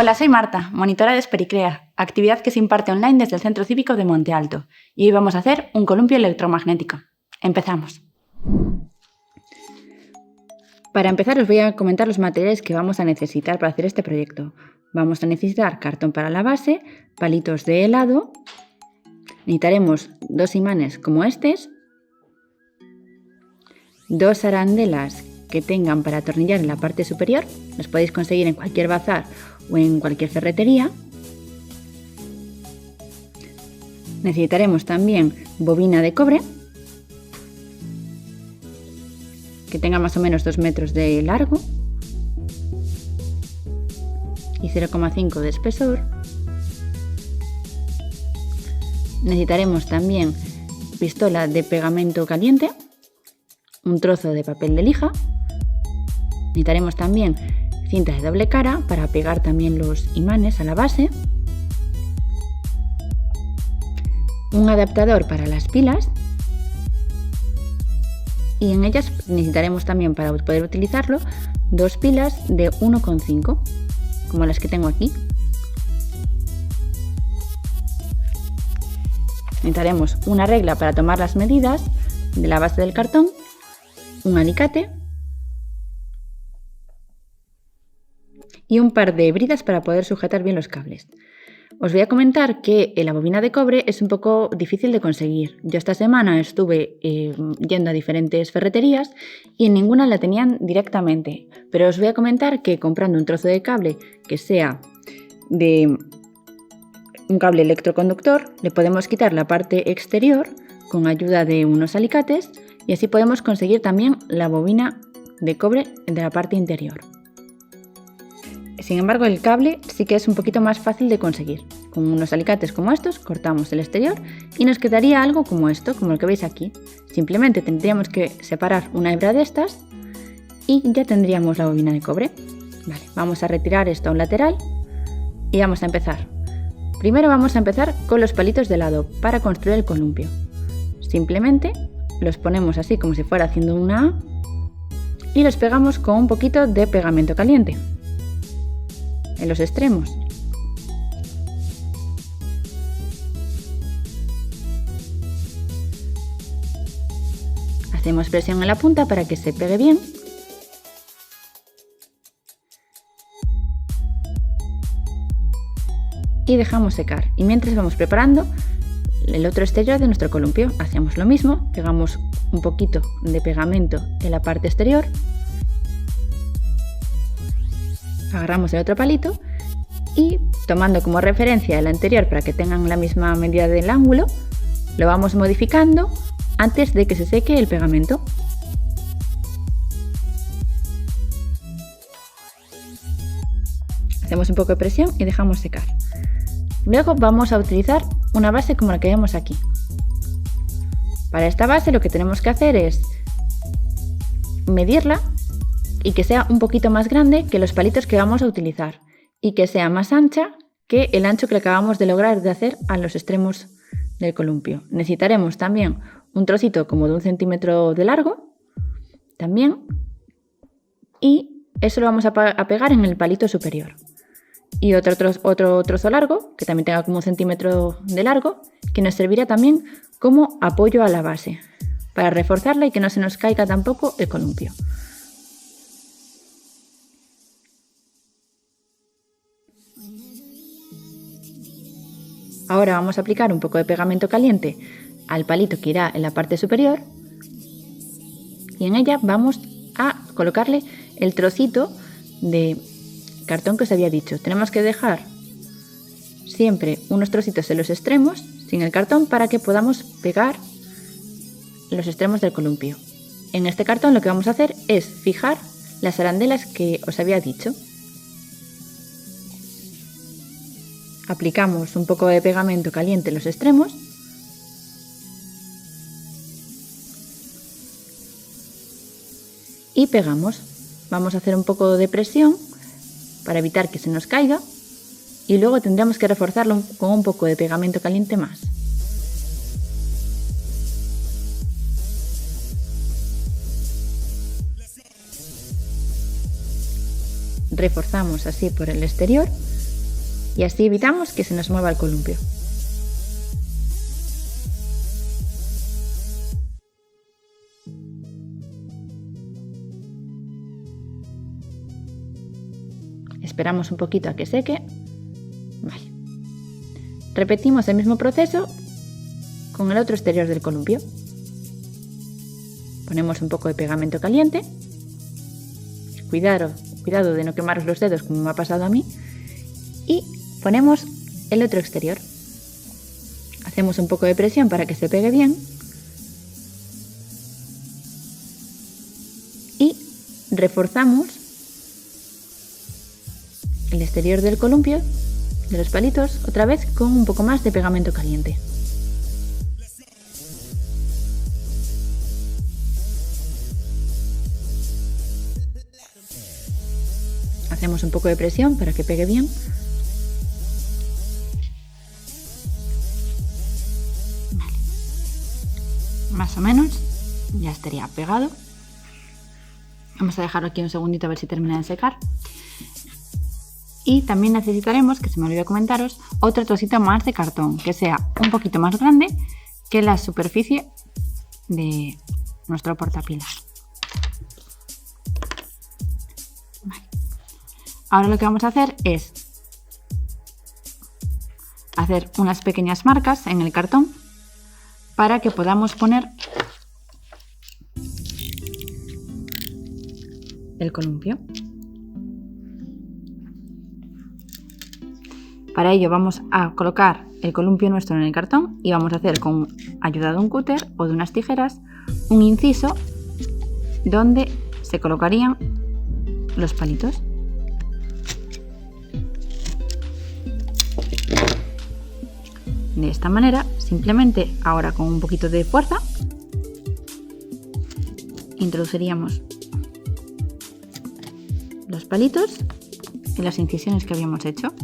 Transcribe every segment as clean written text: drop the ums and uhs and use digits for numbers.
Hola, soy Marta, monitora de Espericrea, actividad que se imparte online desde el Centro Cívico de Monte Alto. Y hoy vamos a hacer un columpio electromagnético. Empezamos. Para empezar os voy a comentar los materiales que vamos a necesitar para hacer este proyecto. Vamos a necesitar cartón para la base, palitos de helado, necesitaremos 2 imanes como estos, 2 arandelas que tengan para atornillar en la parte superior, los podéis conseguir en cualquier bazar o en cualquier ferretería. Necesitaremos también bobina de cobre que tenga más o menos 2 metros de largo y 0,5 de espesor. Necesitaremos también pistola de pegamento caliente, un trozo de papel de lija. Necesitaremos también cinta de doble cara para pegar también los imanes a la base, un adaptador para las pilas y en ellas necesitaremos también, para poder utilizarlo, 2 pilas de 1,5 como las que tengo aquí. Necesitaremos una regla para tomar las medidas de la base del cartón, un alicate y un par de bridas para poder sujetar bien los cables. Os voy a comentar que la bobina de cobre es un poco difícil de conseguir. Yo esta semana estuve yendo a diferentes ferreterías y en ninguna la tenían directamente. Pero os voy a comentar que comprando un trozo de cable que sea de un cable electroconductor, le podemos quitar la parte exterior con ayuda de unos alicates y así podemos conseguir también la bobina de cobre de la parte interior. Sin embargo, el cable sí que es un poquito más fácil de conseguir. Con unos alicates como estos cortamos el exterior y nos quedaría algo como esto, como el que veis aquí. Simplemente tendríamos que separar una hebra de estas y ya tendríamos la bobina de cobre. Vale, vamos a retirar esto a un lateral y vamos a empezar. Primero vamos a empezar con los palitos de helado para construir el columpio. Simplemente los ponemos así como si fuera haciendo una A y los pegamos con un poquito de pegamento caliente en los extremos. Hacemos presión en la punta para que se pegue bien. Y dejamos secar. Y mientras vamos preparando el otro exterior de nuestro columpio, hacemos lo mismo, pegamos un poquito de pegamento en la parte exterior. Agarramos el otro palito y, tomando como referencia el anterior para que tengan la misma medida del ángulo, lo vamos modificando antes de que se seque el pegamento. Hacemos un poco de presión y dejamos secar. Luego vamos a utilizar una base como la que vemos aquí. Para esta base lo que tenemos que hacer es medirla y que sea un poquito más grande que los palitos que vamos a utilizar y que sea más ancha que el ancho que acabamos de lograr de hacer a los extremos del columpio. Necesitaremos también un trocito como de 1 centímetro de largo también, y eso lo vamos a pegar en el palito superior, y otro trozo largo que también tenga como 1 centímetro de largo, que nos servirá también como apoyo a la base para reforzarla y que no se nos caiga tampoco el columpio. Ahora vamos a aplicar un poco de pegamento caliente al palito que irá en la parte superior y en ella vamos a colocarle el trocito de cartón que os había dicho. Tenemos que dejar siempre unos trocitos en los extremos sin el cartón para que podamos pegar los extremos del columpio. En este cartón lo que vamos a hacer es fijar las arandelas que os había dicho. Aplicamos un poco de pegamento caliente en los extremos y pegamos. Vamos a hacer un poco de presión para evitar que se nos caiga y luego tendremos que reforzarlo con un poco de pegamento caliente más. Reforzamos así por el exterior y así evitamos que se nos mueva el columpio. Esperamos un poquito a que seque. Vale. Repetimos el mismo proceso con el otro exterior del columpio. Ponemos un poco de pegamento caliente. Cuidado de no quemaros los dedos como me ha pasado a mí. Y ponemos el otro exterior. Hacemos un poco de presión para que se pegue bien. Y reforzamos el exterior del columpio, de los palitos, otra vez con un poco más de pegamento caliente. Hacemos un poco de presión para que pegue bien. Vale. Más o menos ya estaría pegado. Vamos a dejarlo aquí un segundito a ver si termina de secar. Y también necesitaremos, que se me olvidó comentaros, otro trocito más de cartón que sea un poquito más grande que la superficie de nuestro portapilas. Vale. Ahora lo que vamos a hacer es hacer unas pequeñas marcas en el cartón para que podamos poner el columpio. Para ello vamos a colocar el columpio nuestro en el cartón y vamos a hacer, con ayuda de un cúter o de unas tijeras, un inciso donde se colocarían los palitos. De esta manera, simplemente ahora con un poquito de fuerza, introduciríamos los palitos en las incisiones que habíamos hecho.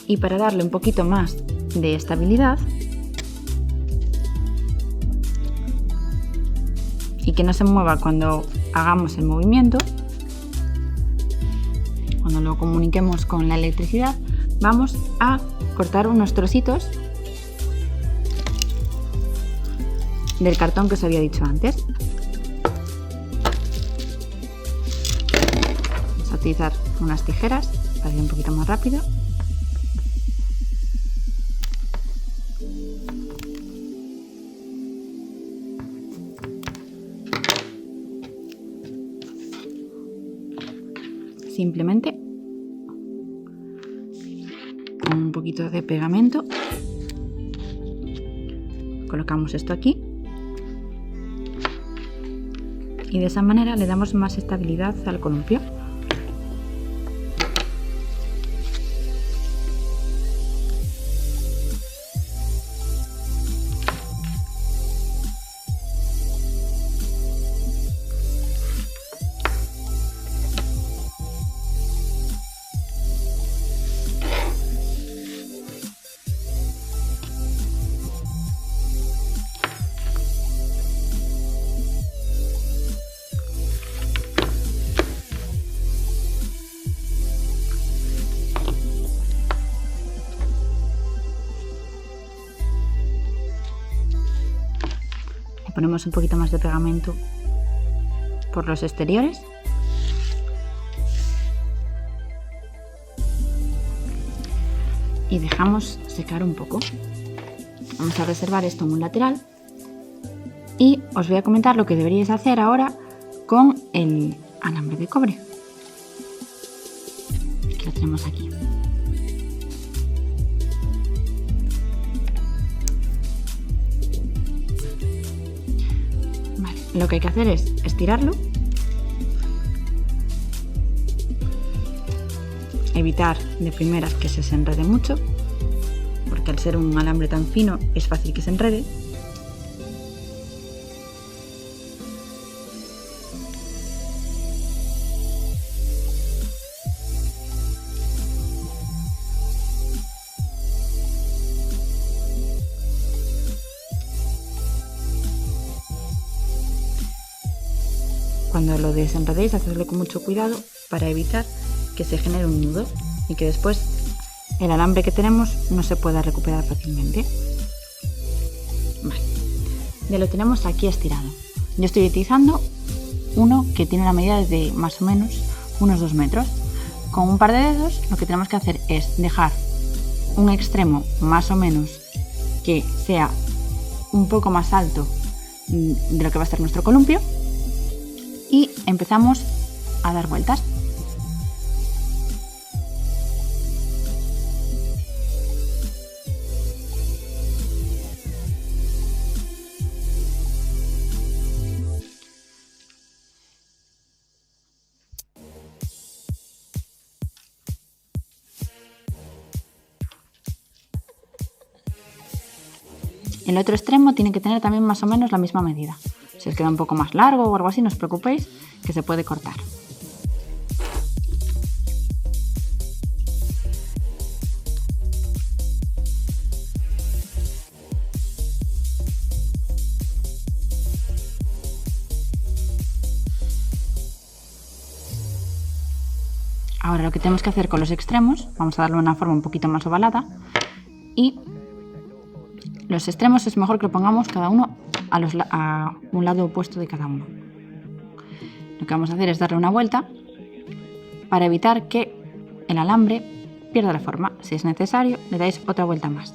Y para darle un poquito más de estabilidad y que no se mueva cuando hagamos el movimiento, cuando lo comuniquemos con la electricidad, vamos a cortar unos trocitos del cartón que os había dicho antes. Vamos a utilizar unas tijeras para ir un poquito más rápido. Simplemente con un poquito de pegamento colocamos esto aquí y de esa manera le damos más estabilidad al columpio. Ponemos un poquito más de pegamento por los exteriores y dejamos secar un poco. Vamos a reservar esto en un lateral y os voy a comentar lo que deberíais hacer ahora con el alambre de cobre, que lo tenemos aquí. Lo que hay que hacer es estirarlo, evitar de primeras que se enrede mucho, porque al ser un alambre tan fino es fácil que se enrede. cuando lo desenredéis, hacedlo con mucho cuidado para evitar que se genere un nudo y que después el alambre que tenemos no se pueda recuperar fácilmente. Vale. Ya lo tenemos aquí estirado. Yo estoy utilizando uno que tiene una medida de más o menos unos 2 metros. Con un par de dedos lo que tenemos que hacer es dejar un extremo más o menos que sea un poco más alto de lo que va a ser nuestro columpio y empezamos a dar vueltas. El otro extremo tiene que tener también más o menos la misma medida. Si os queda un poco más largo o algo así, no os preocupéis, que se puede cortar. Ahora lo que tenemos que hacer con los extremos, vamos a darle una forma un poquito más ovalada y los extremos es mejor que lo pongamos cada uno a un lado opuesto de cada uno. Lo que vamos a hacer es darle una vuelta para evitar que el alambre pierda la forma. Si es necesario, le dais otra vuelta más.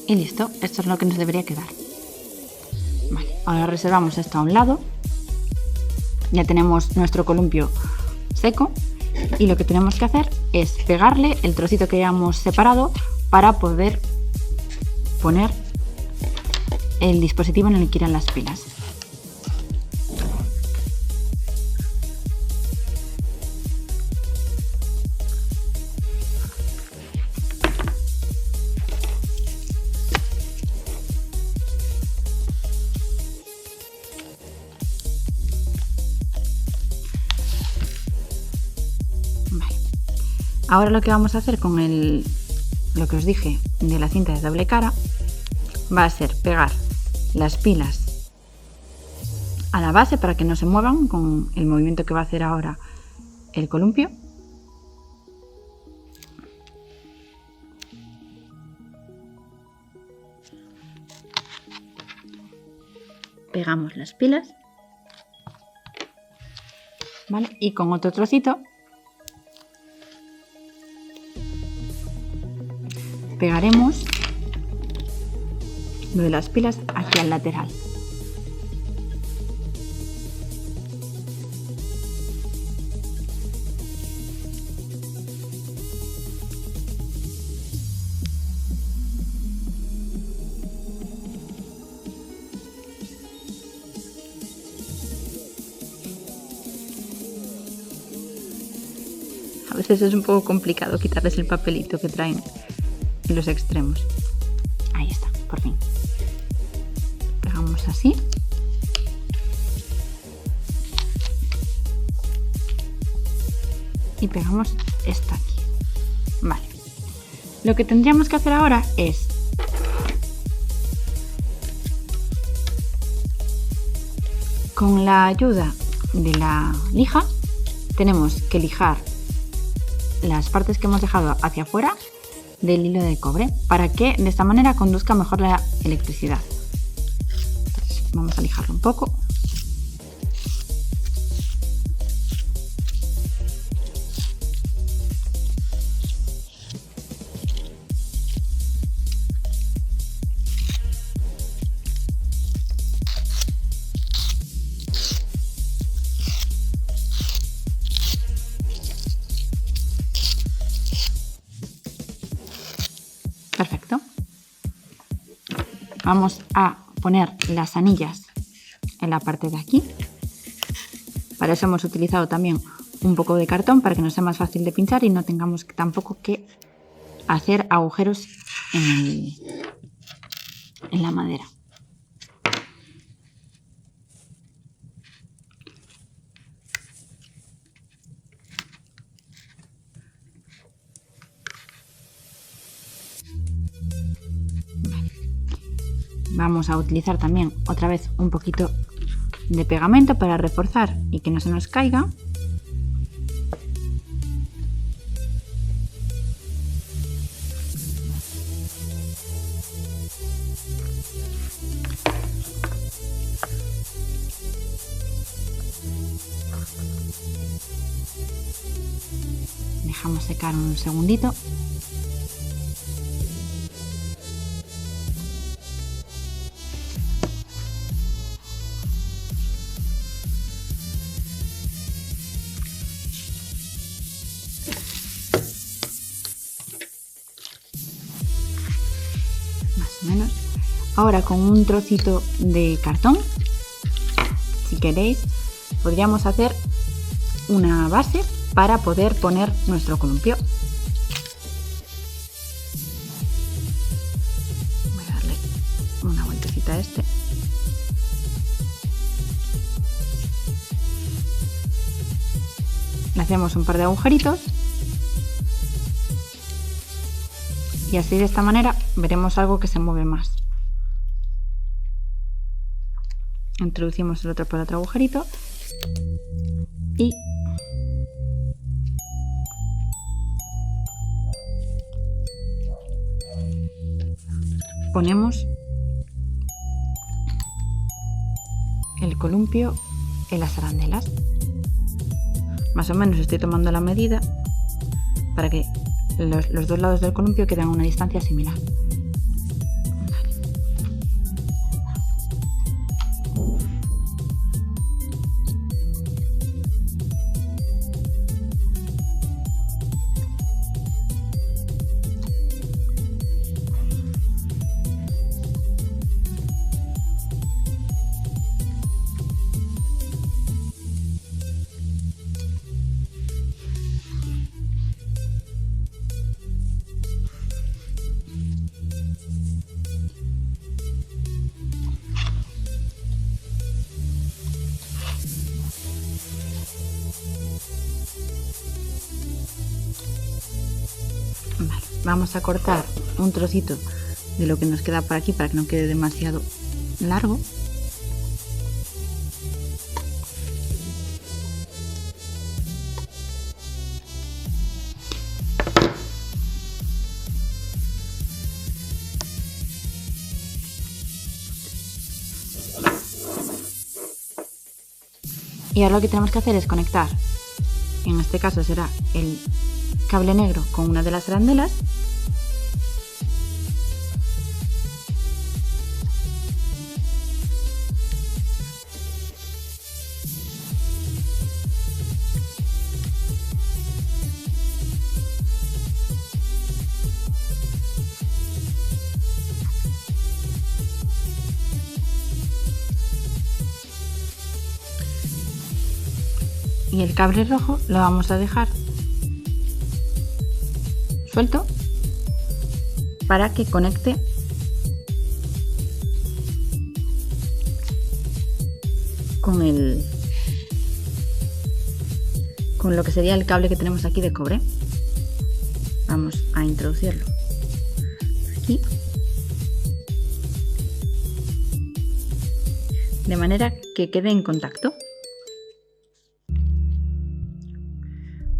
Y listo, esto es lo que nos debería quedar. Vale, ahora reservamos esto a un lado. Ya tenemos nuestro columpio seco y lo que tenemos que hacer es pegarle el trocito que hayamos separado para poder poner el dispositivo en el que irán las pilas. Ahora lo que vamos a hacer con lo que os dije de la cinta de doble cara va a ser pegar las pilas a la base para que no se muevan con el movimiento que va a hacer ahora el columpio. Pegamos las pilas, ¿vale? Y con otro trocito pegaremos lo de las pilas aquí al lateral. A veces es un poco complicado quitarles el papelito que traen en los extremos. Ahí está, por fin. Pegamos así. Y pegamos esto aquí. Vale. Lo que tendríamos que hacer ahora es con la ayuda de la lija tenemos que lijar las partes que hemos dejado hacia afuera del hilo de cobre para que de esta manera conduzca mejor la electricidad. Entonces, vamos a lijarlo un poco. Perfecto. Vamos a poner las anillas en la parte de aquí. Para eso hemos utilizado también un poco de cartón para que nos sea más fácil de pinchar y no tengamos tampoco que hacer agujeros en la madera. Vamos a utilizar también otra vez un poquito de pegamento para reforzar y que no se nos caiga. Dejamos secar un segundito. Más o menos. Ahora con un trocito de cartón, si queréis, podríamos hacer una base para poder poner nuestro columpio. Voy a darle una vueltecita a este. Le hacemos un par de agujeritos y así de esta manera veremos algo que se mueve más. Introducimos el otro por otro agujerito y ponemos el columpio en las arandelas. Más o menos estoy tomando la medida para que los dos lados del columpio queden a una distancia similar. Vale, vamos a cortar un trocito de lo que nos queda por aquí para que no quede demasiado largo. Y ahora lo que tenemos que hacer es conectar, en este caso será el cable negro con una de las arandelas . Y el cable rojo lo vamos a dejar suelto para que conecte con lo que sería el cable que tenemos aquí de cobre. Vamos a introducirlo aquí de manera que quede en contacto.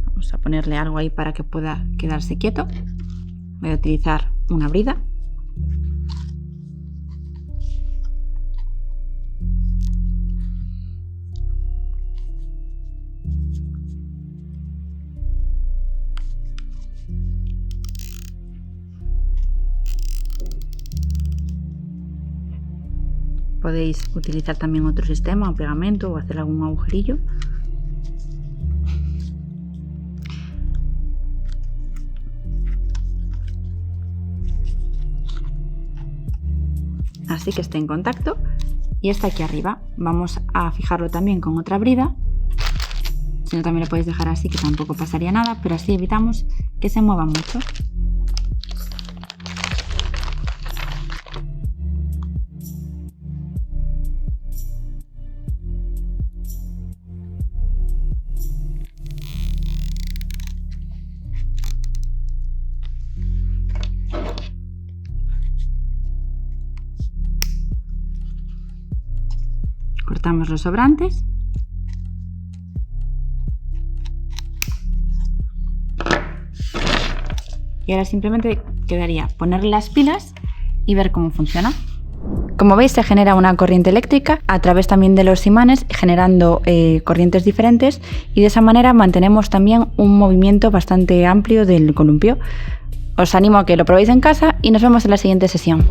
Vamos a ponerle algo ahí para que pueda quedarse quieto. Voy a utilizar una brida . Podéis utilizar también otro sistema, un pegamento o hacer algún agujerillo. Así que esté en contacto y está aquí arriba. Vamos a fijarlo también con otra brida Si no, también lo podéis dejar así, que tampoco pasaría nada, pero así evitamos que se mueva mucho. Cortamos los sobrantes. Y ahora simplemente quedaría poner las pilas y ver cómo funciona. Como veis, se genera una corriente eléctrica a través también de los imanes, generando corrientes diferentes, y de esa manera mantenemos también un movimiento bastante amplio del columpio. Os animo a que lo probéis en casa y nos vemos en la siguiente sesión.